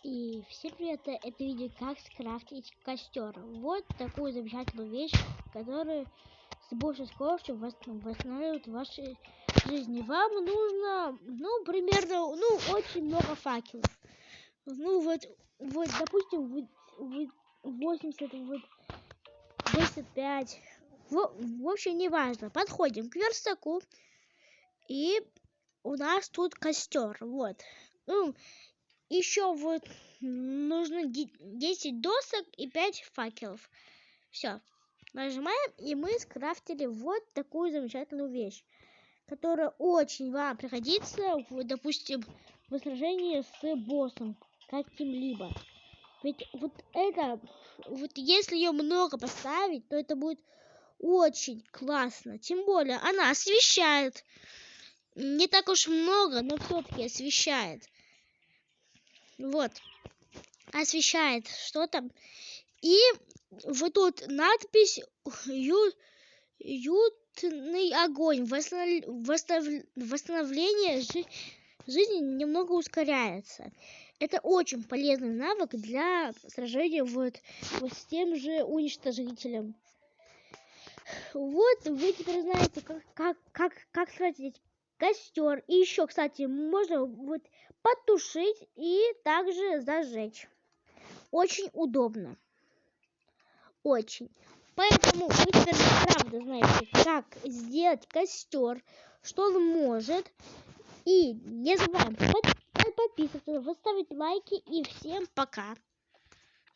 И всем привет, это видео как скрафтить костер. Вот такую замечательную вещь, которая с большей скоростью восстанавливает ваши жизни. Вам нужно, примерно, очень много факелов. Допустим, 80, 25. В общем, неважно. Подходим к верстаку, и у нас тут костер. Вот. Еще нужно 10 досок и 5 факелов. Все. Нажимаем, и мы скрафтили вот такую замечательную вещь, которая очень вам пригодится, допустим, в сражении с боссом каким-либо. Ведь если ее много поставить, то это будет очень классно. Тем более она освещает. Не так уж много, но все-таки освещает. Вот, освещает что-то. И вот тут надпись «Уютный огонь». Восстановление жизни немного ускоряется. Это очень полезный навык для сражения с тем же уничтожителем. Вот вы теперь знаете, как сразить костер. И еще, кстати, можно потушить и также зажечь. Очень удобно. Очень. Поэтому вы теперь правда знаете, как сделать костер, что он может. И не забываем подписываться, ставить лайки. И всем пока.